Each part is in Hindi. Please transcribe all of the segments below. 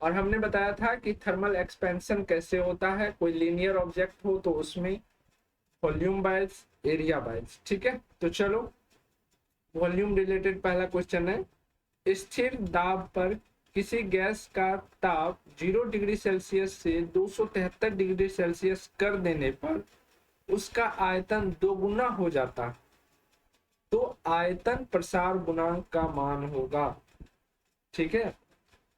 और हमने बताया था कि थर्मल एक्सपेंशन कैसे होता है, कोई लीनियर ऑब्जेक्ट हो तो उसमें वॉल्यूम बाइज एरिया बाइज। ठीक है, तो चलो वॉल्यूम रिलेटेड पहला क्वेश्चन है, स्थिर दाब पर किसी गैस का ताप 0 डिग्री सेल्सियस से 273 डिग्री सेल्सियस कर देने पर उसका आयतन दोगुना हो जाता है, तो आयतन प्रसार गुणांक का मान होगा। ठीक है,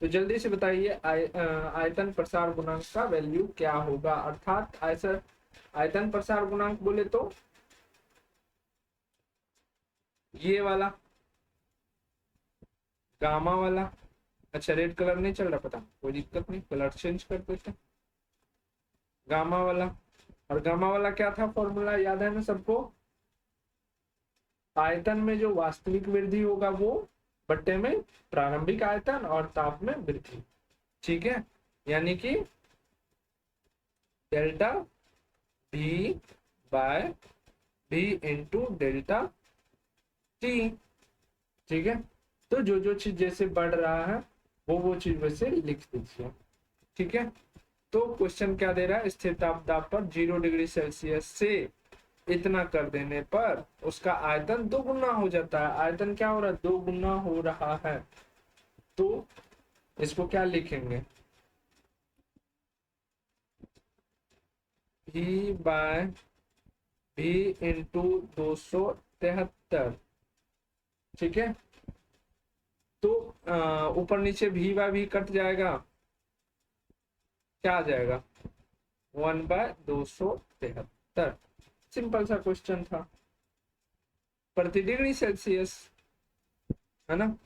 तो जल्दी से बताइए आयतन प्रसार गुणांक का वैल्यू क्या होगा, अर्थात ऐसा आयतन प्रसार गुणांक बोले तो ये वाला गामा वाला। अच्छा रेड कलर नहीं चल रहा, पता कोई दिक्कत नहीं, कलर चेंज कर देते। गामा वाला, और गामा वाला क्या था फॉर्मूला, याद है ना सबको? आयतन में जो वास्तविक वृद्धि होगा वो बट्टे में प्रारंभिक आयतन और ताप में वृद्धि। ठीक है, यानी कि डेल्टा भी बाय भी इंटू डेल्टा टी। ठीक है, तो जो चीज जैसे बढ़ रहा है वो चीज वैसे लिख दीजिए। ठीक है, तो क्वेश्चन क्या दे रहा है, स्थिर ताप पर 0 डिग्री सेल्सियस से इतना कर देने पर उसका आयतन दो गुना हो जाता है। आयतन क्या हो रहा है, दो गुना हो रहा है, तो इसको क्या लिखेंगे, भी बाय भी इंटू 273। ठीक है, तो ऊपर नीचे भी बाय भी कट जाएगा, क्या आ जाएगा 1/273। सिंपल सा क्वेश्चन था, प्रति डिग्री सेल्सियस है ना।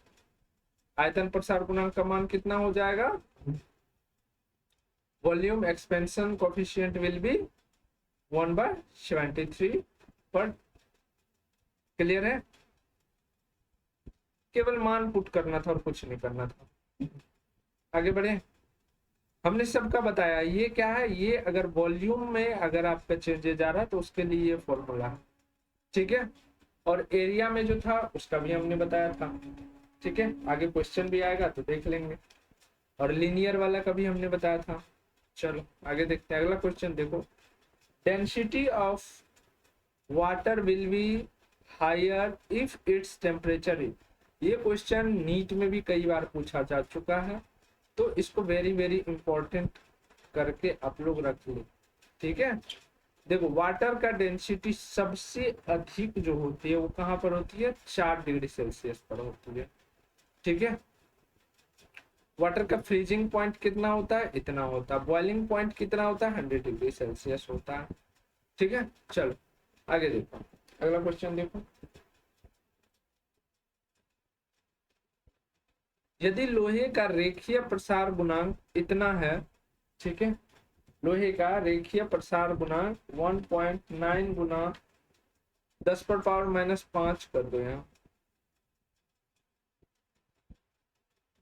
आयतन प्रसार गुणांक का मान कितना हो जाएगा, volume expansion coefficient will be 1/73 पर। क्लियर है, केवल मान पुट करना था और कुछ नहीं करना था। आगे बढ़े, हमने सबका बताया ये क्या है, ये अगर वॉल्यूम में अगर आपका चेंजेस जा रहा है तो उसके लिए ये फॉर्मूला है। ठीक है, और एरिया में जो था उसका भी हमने बताया था। ठीक है, आगे क्वेश्चन भी आएगा तो देख लेंगे, और लीनियर वाला का भी हमने बताया था। चलो आगे देखते हैं, अगला क्वेश्चन देखो, density of water will be higher if its temperature is. ये क्वेश्चन नीट में भी कई बार पूछा जा चुका है, तो इसको वेरी वेरी इंपॉर्टेंट करके आप लोग रख लो। ठीक है, देखो वाटर का डेंसिटी सबसे अधिक जो होती है वो कहाँ पर होती है, 4 डिग्री सेल्सियस पर होती है। ठीक है, वाटर का फ्रीजिंग पॉइंट कितना होता है, इतना होता है। बॉइलिंग पॉइंट कितना होता है, 100 डिग्री सेल्सियस होता है। ठीक है, चलो आगे देखो, अगला क्वेश्चन देखो, यदि लोहे का रेखीय प्रसार गुणांक इतना है। ठीक है, लोहे का रेखीय प्रसार गुणांक 1.9 गुना 10⁻⁻5 कर दो यहाँ,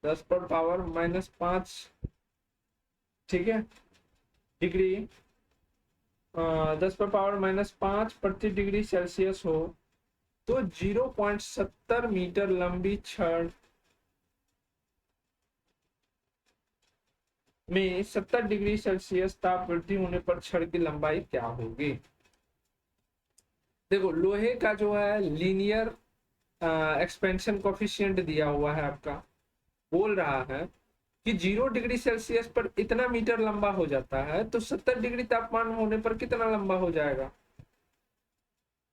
10⁻⁻5। ठीक है, डिग्री 10⁻⁻5 प्रति डिग्री सेल्सियस हो तो 0.70 मीटर लंबी छड़ में 70 डिग्री सेल्सियस ताप वृद्धि होने पर छड़ की लंबाई क्या होगी। देखो लोहे का जो है लीनियर एक्सपेंशन कोफिशिएंट दिया हुआ है आपका, बोल रहा है कि 0 डिग्री सेल्सियस पर इतना मीटर लंबा हो जाता है, तो 70 डिग्री तापमान होने पर कितना लंबा हो जाएगा।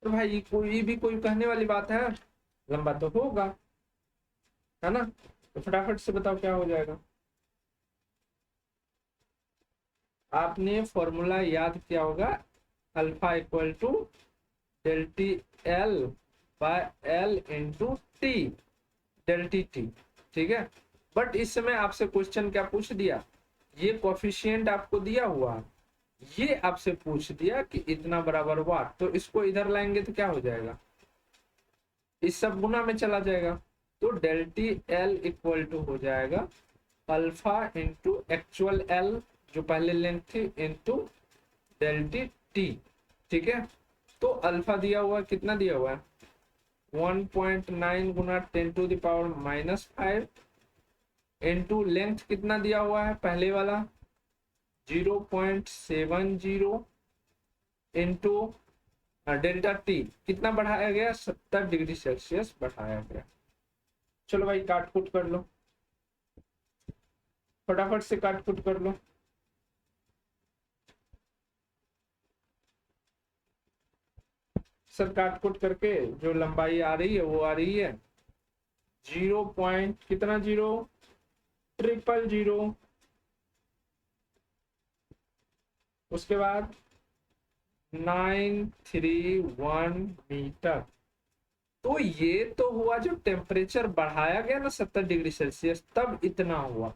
तो भाई कोई भी कोई कहने वाली बात है, लंबा तो होगा, है ना। तो फटाफट से बताओ क्या हो जाएगा। आपने फॉर्मूला याद किया होगा, alpha equal to del T L by L into T, del T T. ठीक है, बट इस समय आपसे क्वेश्चन क्या पूछ दिया, ये कोफिशिएंट आपको दिया हुआ, ये आपसे पूछ दिया कि इतना बराबर वाट, तो इसको इधर लाएंगे तो क्या हो जाएगा, इस सब गुना में चला जाएगा, तो del T L equal to हो जाएगा अल्फा इंटू एक्चुअल एल जो पहले लेंथ थी इंटू डेल टी टी। ठीक है, तो अल्फा दिया हुआ कितना दिया हुआ है, 1.9 गुना 10⁻⁻5 इनटू लेंथ कितना दिया हुआ है पहले वाला 0.70 इनटू डेल्टा टी कितना बढ़ाया गया 70 डिग्री सेल्सियस बढ़ाया गया। चलो भाई काट कुट कर लो, फटाफट से काट कुट कर लो। सर काट कुट करके जो लंबाई आ रही है वो आ रही है 0 पॉइंट कितना 0,000, उसके बाद 931 मीटर। तो ये तो हुआ जो टेम्परेचर बढ़ाया गया ना 70 डिग्री सेल्सियस तब इतना हुआ,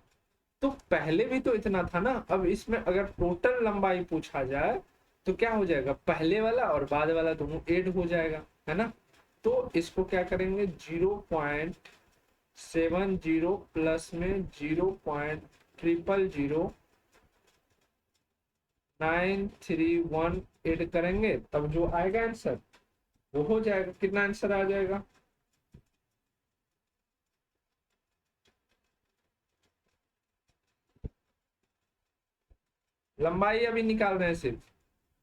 तो पहले भी तो इतना था ना। अब इसमें अगर टोटल लंबाई पूछा जाए तो क्या हो जाएगा, पहले वाला और बाद वाला दोनों ऐड हो जाएगा, है ना। तो इसको क्या करेंगे 0.70 प्लस में 0.0000931 ऐड करेंगे तब जो आएगा आंसर वो हो जाएगा। कितना आंसर आ जाएगा, लंबाई अभी निकाल रहे हैं सिर्फ,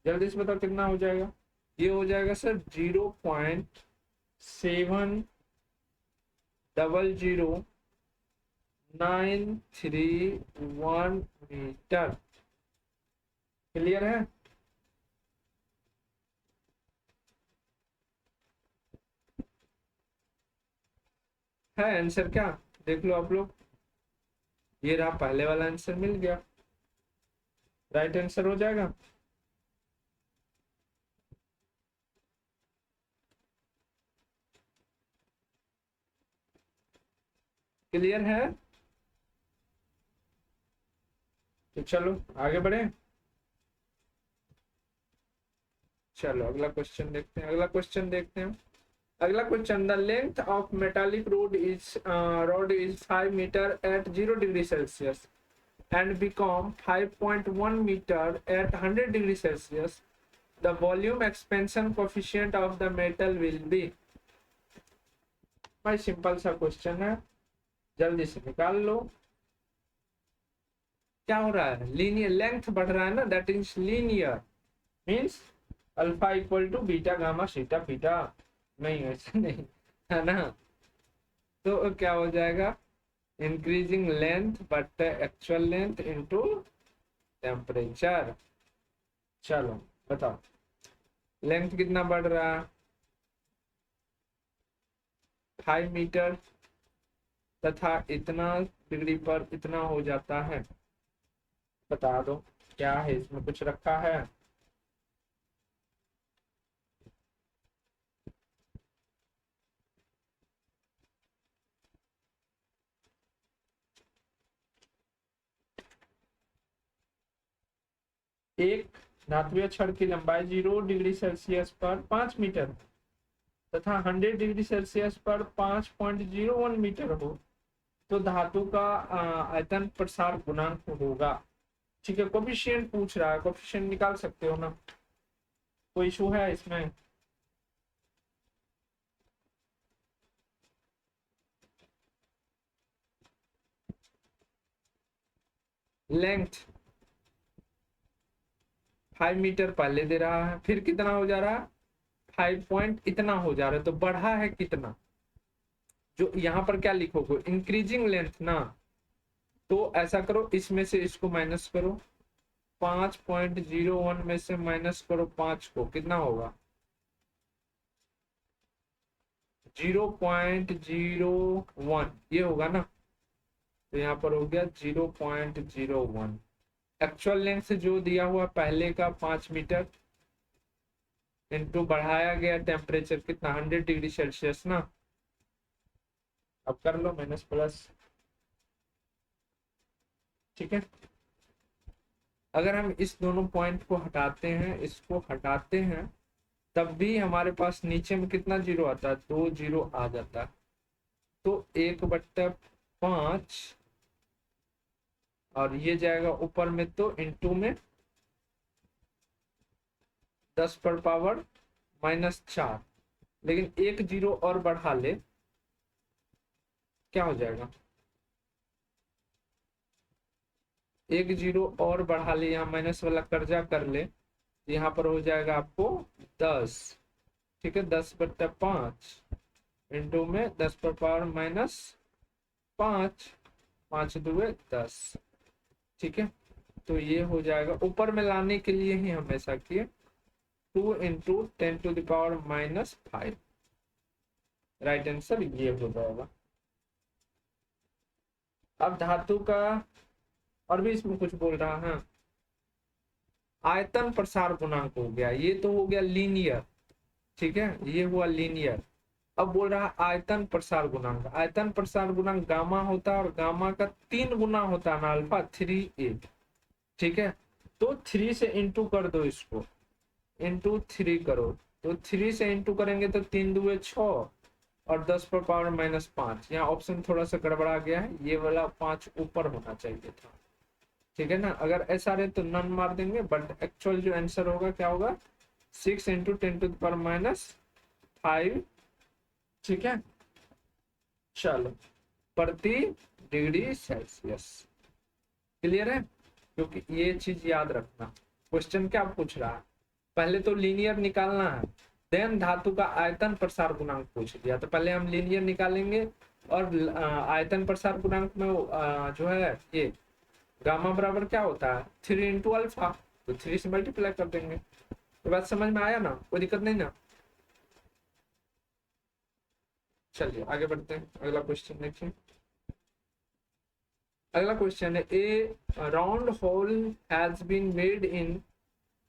जल्दी से बताओ कितना हो जाएगा। ये हो जाएगा सर 0.700931 मीटर। क्लियर है आंसर क्या, देख लो आप लोग। ये रहा पहले वाला आंसर मिल गया, राइट आंसर हो जाएगा। क्लियर है, तो चलो आगे बढ़े। चलो अगला क्वेश्चन देखते हैं, अगला क्वेश्चन देखते हैं। अगला question, the length of metallic rod is 5 meter at 0 degree Celsius and become 5.1 meter at 100 degree Celsius. The volume expansion coefficient of the metal will be। भाई सिंपल सा क्वेश्चन है, जल्दी से निकाल लो। क्या हो रहा है, लीनियर लेंथ बढ़ रहा है ना, that is linear means alpha equal to beta gamma theta beta, नहीं ऐसा नहीं है ना। तो क्या हो जाएगा increasing length but actual length into temperature. चलो बताओ लेंथ कितना बढ़ रहा है 5 मीटर तथा इतना डिग्री पर इतना हो जाता है, बता दो क्या है, इसमें कुछ रखा है। एक धात्विक छड़ की लंबाई 0 डिग्री सेल्सियस पर 5 मीटर तथा 100 डिग्री सेल्सियस पर 5.01 मीटर हो तो धातु का आयतन प्रसार गुणांक होगा। ठीक है, कोफिशिएंट पूछ रहा है, कोफिशिएंट निकाल सकते हो ना, कोई इशू है इसमें। लेंथ 5 मीटर पहले दे रहा है, फिर कितना हो जा रहा है 5 पॉइंट इतना हो जा रहा है, तो बढ़ा है कितना, जो यहाँ पर क्या लिखोगे इंक्रीजिंग लेंथ ना, तो ऐसा करो इसमें से इसको माइनस करो, 5.01 में से माइनस करो 5 को, कितना होगा 0.01 ये होगा ना, तो यहाँ पर हो गया 0.01। एक्चुअल लेंथ जो दिया हुआ पहले का 5 मीटर इनटू बढ़ाया गया टेम्परेचर कितना 100 डिग्री सेल्सियस ना, अब कर लो माइनस प्लस। ठीक है, अगर हम इस दोनों पॉइंट को हटाते हैं, इसको हटाते हैं, तब भी हमारे पास नीचे में कितना जीरो आता है 2 जीरो आ जाता है, तो 1/5 और ये जाएगा ऊपर में तो इनटू में 10 पर पावर -4, लेकिन 1 जीरो और बढ़ा ले क्या हो जाएगा एक जीरो और बढ़ा ले, यहाँ माइनस वाला कर्जा कर ले, यहाँ पर हो जाएगा आपको 10। ठीक है, 10/5 इंटू में 10 पर पावर माइनस 5, 5 दुए 10। ठीक है, तो ये हो जाएगा, ऊपर में लाने के लिए ही हमेशा किए 2 इंटू 10⁻⁻5। राइट आंसर ये हो जाएगा। अब धातु का और भी इसमें कुछ बोल रहा है, आयतन प्रसार गुणांक हो गया, ये तो हो गया लीनियर। ठीक है, ये हुआ लीनियर। अब बोल रहा है आयतन प्रसार गुणांक। आयतन प्रसार गुणांक गामा होता है और गामा का 3 गुना होता है ना अल्फा, 3a। ठीक है, तो 3 से इंटू कर दो, इसको इंटू 3 करो, तो 3 से इंटू करेंगे तो 3 दुए 6 और 10 पर पावर माइनस 5। यहाँ ऑप्शन थोड़ा सा गड़बड़ा गया है, ये वाला 5 ऊपर होना चाहिए था। ठीक है ना, अगर ऐसा रहे तो नन मार देंगे, बट एक्चुअल जो आंसर होगा क्या होगा, 6 इंटू 10⁻⁵। ठीक है, चलो, प्रति डिग्री सेल्सियस। क्लियर है, क्योंकि ये चीज याद रखना। क्वेश्चन क्या पूछ रहा है, पहले तो लीनियर निकालना है, देन धातु का आयतन प्रसार गुणांक पूछ लिया, तो पहले हम लीनियर निकालेंगे और आयतन प्रसार गुणांक में जो है ये गामा बराबर क्या होता है, 3 इंटू अल्फा, तो 3 से मल्टीप्लाई कर देंगे। ये बात समझ में आया ना, कोई दिक्कत नहीं ना। चलिए आगे बढ़ते हैं, अगला क्वेश्चन देखिए। अगला क्वेश्चन है, a round hole has been made in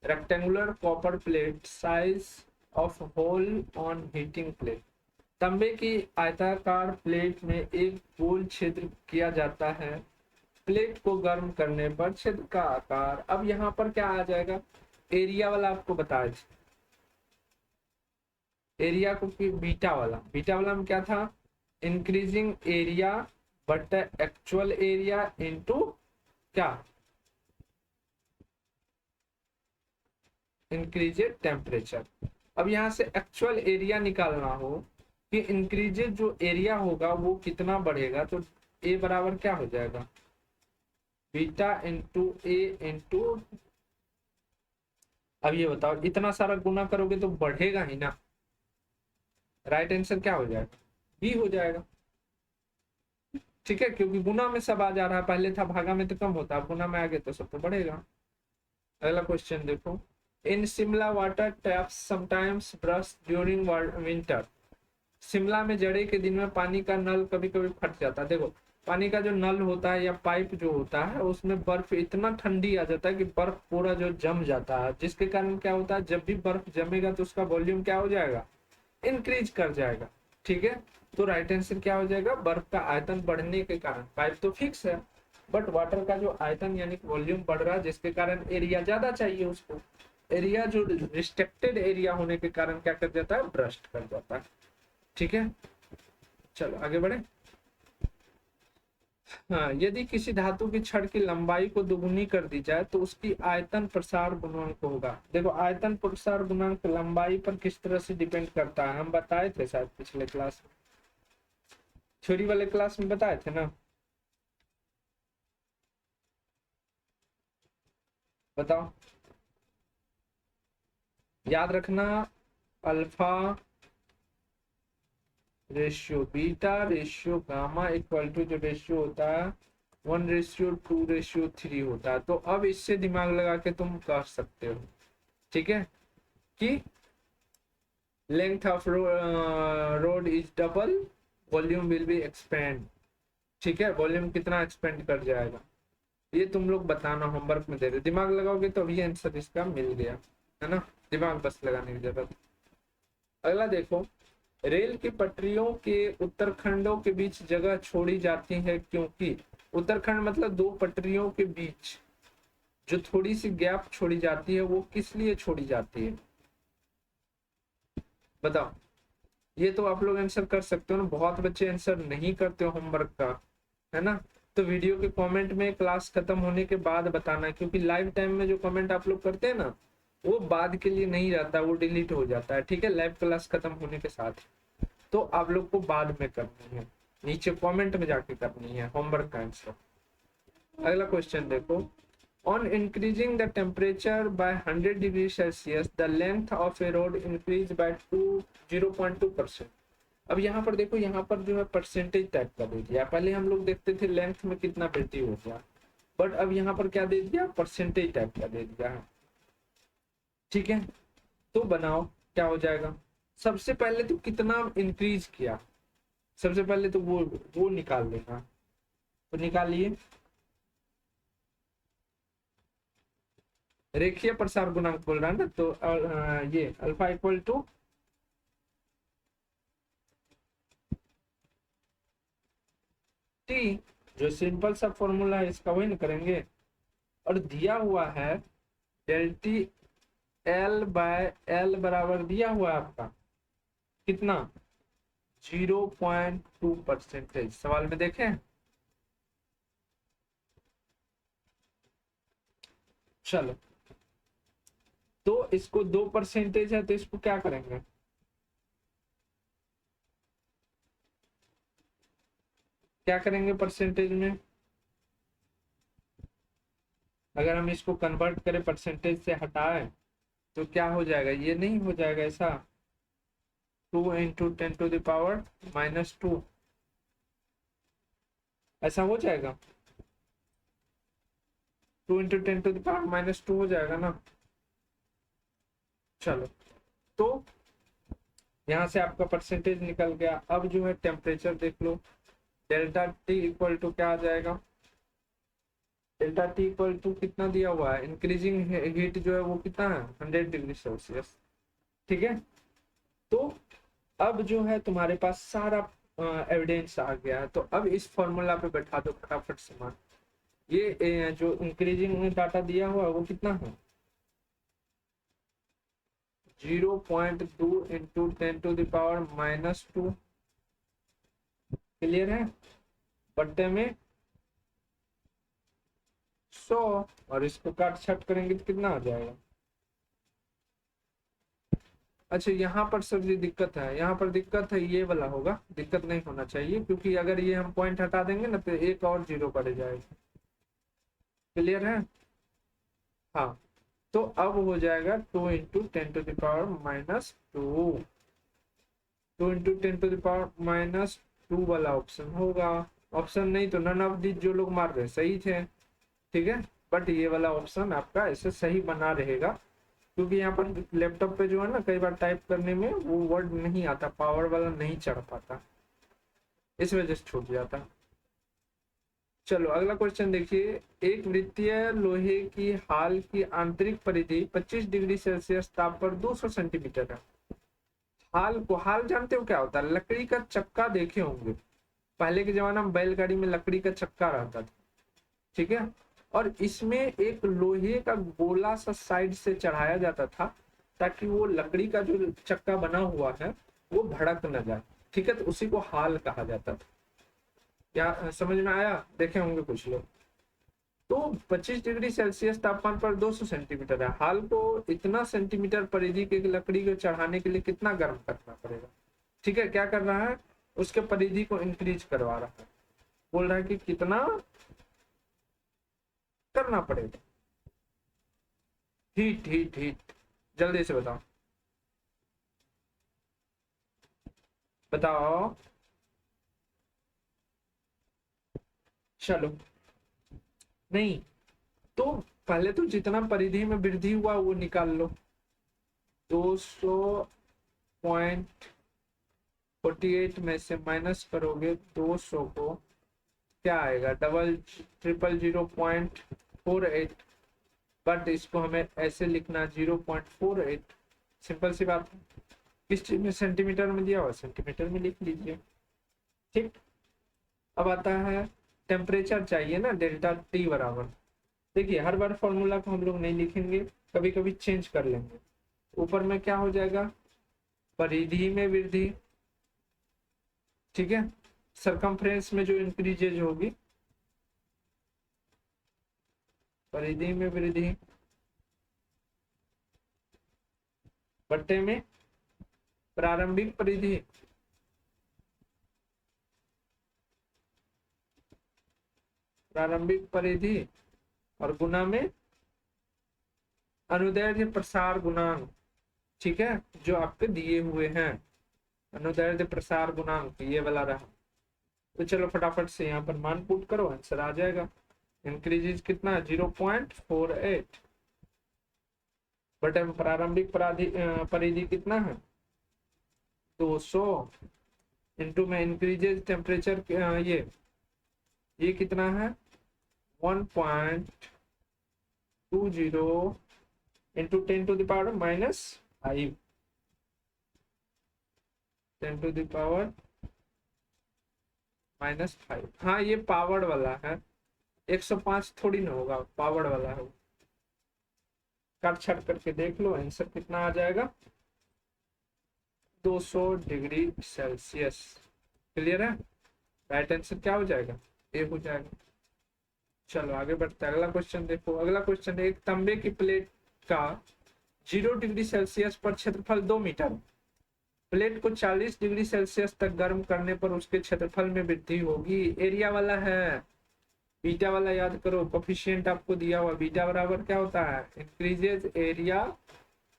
rectangular copper plate, size of hole on heating plate. तांबे की आयताकार प्लेट में एक गोल छिद्र किया जाता है, प्लेट को गर्म करने पर छिद्र का आकार। अब यहाँ पर क्या आ जाएगा, एरिया वाला आपको बताया था, एरिया को कि बीटा वाला में क्या था, increasing area but actual area into क्या, इंक्रीजेड टेम्परेचर। अब यहाँ से एक्चुअल एरिया निकालना हो कि इंक्रीजेड जो एरिया होगा वो कितना बढ़ेगा, तो ए बराबर क्या हो जाएगा, बीटा इंटू ए इंटू, अब ये बताओ इतना सारा गुना करोगे तो बढ़ेगा ही ना। राइट आंसर क्या हो जाएगा, बी हो जाएगा। ठीक है, क्योंकि गुना में सब आ जा रहा है, पहले था भागा में तो कम होता, अब गुना में आ गया तो सब तो बढ़ेगा। अगला क्वेश्चन देखो, in Shimla water taps sometimes burst during winter. Shimla में जाड़े के दिन में पानी का नल कभी कभी फट जाता है। देखो, पानी का जो नल होता है या पाइप जो होता है उसमें बर्फ इतना ठंडी आ जाता है कि बर्फ पूरा जो जम जाता है, जिसके कारण क्या होता है, जब भी बर्फ जमेगा तो उसका वॉल्यूम क्या हो जाएगा, इंक्रीज कर जाएगा। ठीक है, तो राइट आंसर क्या हो जाएगा, बर्फ का आयतन बढ़ने के कारण, पाइप तो फिक्स है बट वाटर का जो आयतन यानी वॉल्यूम बढ़ रहा है, जिसके कारण एरिया ज्यादा चाहिए उसको, एरिया जो रिस्ट्रिक्टेड एरिया होने के कारण क्या कर जाता है, ब्रस्ट कर जाता है। ठीक है, चलो आगे बढ़े। हाँ, यदि किसी धातु की छड़ की लंबाई को दुगुनी कर दी जाए तो उसकी आयतन प्रसार गुणांक होगा। देखो, आयतन प्रसार गुणांक लंबाई पर किस तरह से डिपेंड करता है, हम बताए थे शायद पिछले क्लास में, थ्योरी वाले क्लास में बताए थे ना, बताओ, याद रखना, alpha ratio beta ratio gamma equal to जो रेशियो होता है 1:2:3 होता है। तो अब इससे दिमाग लगा के तुम कर सकते हो, ठीक है, कि length of road is double, volume will be expand. ठीक है, वॉल्यूम कितना एक्सपेंड कर जाएगा, ये तुम लोग बताना, होमवर्क में दे रहे, दिमाग लगाओगे तो अभी आंसर इसका मिल गया है ना, दिमाग बस लगाने की जरूरत। अगला देखो, रेल की पटरियों के उत्तरखंडों के बीच जगह छोड़ी जाती है क्योंकि, उत्तरखंड मतलब दो पटरियों के बीच जो थोड़ी सी गैप छोड़ी जाती है वो किस लिए छोड़ी जाती है, बताओ। ये तो आप लोग आंसर कर सकते हो ना, बहुत बच्चे आंसर नहीं करते हो होमवर्क का, है ना, तो वीडियो के कमेंट में क्लास खत्म होने के बाद बताना, क्योंकि लाइव टाइम में जो कमेंट आप लोग करते हैं ना वो बाद के लिए नहीं रहता, वो डिलीट हो जाता है। ठीक है, लाइव क्लास खत्म होने के साथ, तो आप लोग को बाद में करनी है, नीचे कमेंट में जाके करनी है होमवर्क का आंसर। अगला क्वेश्चन देखो, on increasing the temperature by 100 degree Celsius the length of A road increase by 0.2%। अब यहाँ पर देखो, यहाँ पर जो है परसेंटेज टाइप का दे दिया। पहले हम लोग देखते थे लेंथ में कितना वृद्धि हो गया, बट अब यहाँ पर क्या दे दिया, परसेंटेज टाइप का दे दिया है। ठीक है, तो बनाओ क्या हो जाएगा। सबसे पहले तो कितना इंक्रीज किया, सबसे पहले तो वो निकाल लेना। तो निकालिए, रेखीय प्रसार गुणांक बोल रहा है ना, तो ये अल्फा इक्वल टू टी, जो सिंपल सा फॉर्मूला है इसका वही ना करेंगे। और दिया हुआ है del T L by L बराबर दिया हुआ है आपका कितना, 0.2%। सवाल में देखें, चलो तो इसको 2% है, तो इसको क्या करेंगे, क्या करेंगे परसेंटेज में। अगर हम इसको कन्वर्ट करें परसेंटेज से हटाएं तो क्या हो जाएगा, ये नहीं हो जाएगा ऐसा, 2 × 10⁻⁻², ऐसा हो जाएगा, 2 × 10⁻² हो जाएगा ना। चलो, तो यहाँ से आपका परसेंटेज निकल गया। अब जो है टेम्परेचर देख लो, डेल्टा टी इक्वल टू क्या आ जाएगा, डेल्टा टी इक्वल टू कितना दिया हुआ है, इंक्रीजिंग हीट जो है वो कितना है, 100 डिग्री सेल्सियस। ठीक है, तो अब जो है तुम्हारे पास सारा एविडेंस आ गया है। तो अब इस फॉर्मूला पे बैठा दो फटाफट से मान। ये जो इंक्रीजिंग डाटा दिया हुआ है वो कितना है, 0.2 × 10⁻²। क्लियर है, बट्टे में 100, और इसको काट छट करेंगे तो कितना आ जाएगा। अच्छा, यहाँ पर सर ये दिक्कत है, यहाँ पर दिक्कत है, ये वाला होगा, दिक्कत नहीं होना चाहिए, क्योंकि अगर ये हम पॉइंट हटा देंगे ना तो एक और जीरो बढ़ जाएगा। क्लियर है, हाँ। तो अब हो जाएगा 2 × 10⁻², 2 × 10⁻² वाला ऑप्शन होगा। ऑप्शन नहीं तो नन ऑफ दिस जो लोग मार रहे सही थे। ठीक है, बट ये वाला ऑप्शन आपका ऐसे सही बना रहेगा, क्योंकि यहाँ पर लैपटॉप पे जो है ना कई बार टाइप करने में वो वर्ड नहीं आता, पावर वाला नहीं चढ़ पाता, इस वजह से छूट जाता। चलो अगला क्वेश्चन देखिए, एक वृत्तीय लोहे की हाल की आंतरिक परिधि 25 डिग्री सेल्सियस ताप पर 200 सेंटीमीटर है। हाल जानते हो क्या होता है, लकड़ी का चक्का देखे होंगे, पहले के जमाना में बैलगाड़ी में लकड़ी का चक्का रहता था। ठीक है, और इसमें एक लोहे का गोला सा साइड से चढ़ाया जाता था, ताकि वो लकड़ी का जो चक्का बना हुआ है वो भड़क न जाए। ठीक है, तो उसी को हाल कहा जाता था। क्या समझ में आया, देखे होंगे कुछ लोग। तो 25 डिग्री सेल्सियस तापमान पर 200 सेंटीमीटर है। हाल को इतना सेंटीमीटर परिधि की लकड़ी को चढ़ाने के लिए कितना गर्म करना पड़ेगा। ठीक है, क्या कर रहा है, उसके परिधि को इंक्रीज करवा रहा है, बोल रहा है कि कितना करना पड़ेगा। हीट हीट हीट, जल्दी से बताओ, बताओ। चलो, नहीं तो पहले तो जितना परिधि में वृद्धि हुआ वो निकाल लो। 200.48 में से माइनस करोगे 200 को, क्या आएगा, 0000.48। बट इसको हमें ऐसे लिखना 0.48, सिंपल सी बात है। किस चीज में, सेंटीमीटर में दिया हुआ, सेंटीमीटर में लिख लीजिए। ठीक, अब आता है टेम्परेचर चाहिए ना, डेल्टा टी बराबर। देखिए हर बार फॉर्मूला को हम लोग नहीं लिखेंगे, कभी कभी चेंज कर लेंगे। ऊपर में क्या हो जाएगा, परिधि में वृद्धि। ठीक है, सरकमफ्रेंस में जो इंक्रीजेज होगी, परिधि में वृद्धि बट्टे में प्रारंभिक परिधि। प्रारंभिक परिधि और गुना में अनुदैर्ध्य प्रसार गुणांक, ठीक है, जो आपके दिए हुए हैं, अनुदैर्ध्य प्रसार गुणांक ये वाला रहा। तो चलो फटाफट से यहाँ पर मान पुट करो, आंसर आ जाएगा। इंक्रीजेज कितना 0.48, बट प्रारंभिक परिधि कितना है 200, इंटू में इंक्रीजेज टेम्परेचर ये कितना है 1.20 इंटू 10⁻⁻5, 10⁻⁻5। हाँ ये पावर्ड वाला है, 105 थोड़ी ना होगा, पावर्ड वाला है। काट छाट करके देख लो, आंसर कितना आ जाएगा 200 डिग्री सेल्सियस। क्लियर है? राइट आंसर क्या हो जाएगा, ए हो जाएगा। चलो आगे बढ़ते हैं, अगला क्वेश्चन देखो। अगला क्वेश्चन है, एक तांबे की प्लेट का 0 डिग्री सेल्सियस पर क्षेत्रफल 2 मीटर, प्लेट को 40 डिग्री सेल्सियस तक गर्म करने पर उसके क्षेत्रफल में वृद्धि होगी। एरिया वाला है, बीटा वाला याद करो, कोफिशिएंट आपको दिया हुआ, बीटा बराबर क्या होता है इंक्रीजेज एरिया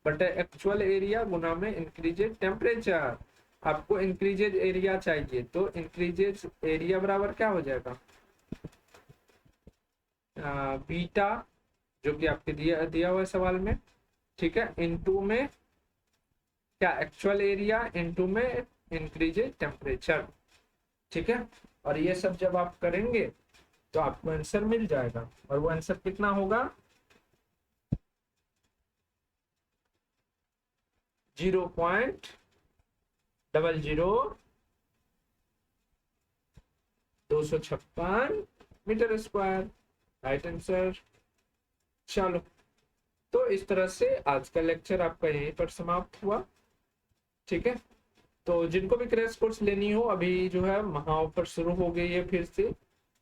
बटे एक्चुअल एरिया गुना में इंक्रीजेज टेम्परेचर। आपको इंक्रीजेज एरिया चाहिए, तो इंक्रीजेज एरिया बराबर क्या हो जाएगा बीटा, जो कि आपके दिया हुआ है सवाल में, ठीक है, इनटू में क्या एक्चुअल एरिया इनटू में इंक्रीजेज टेम्परेचर, ठीक है। और ये सब जब आप करेंगे तो आपको आंसर मिल जाएगा, और वो आंसर कितना होगा 0.00256 मीटर स्क्वायर, राइट आंसर। चलो तो इस तरह से आज का लेक्चर आपका यहीं पर समाप्त हुआ, ठीक है। तो जिनको भी क्रैश कोर्स लेनी हो, अभी जो है महा ऑफर शुरू हो गई है फिर से,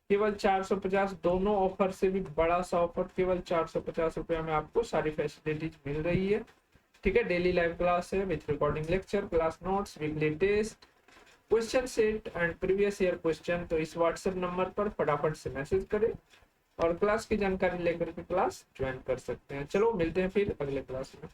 केवल 450, दोनों ऑफर से भी बड़ा सा ऑफर, केवल 450 रुपया में आपको सारी फैसिलिटीज मिल रही है, ठीक है। डेली लाइव क्लास है with recording lecture, class notes, weekly test, question set and previous year question. तो इस व्हाट्सएप नंबर पर फटाफट से मैसेज करें और क्लास की जानकारी लेकर के क्लास ज्वाइन कर सकते हैं। चलो मिलते हैं फिर अगले क्लास में।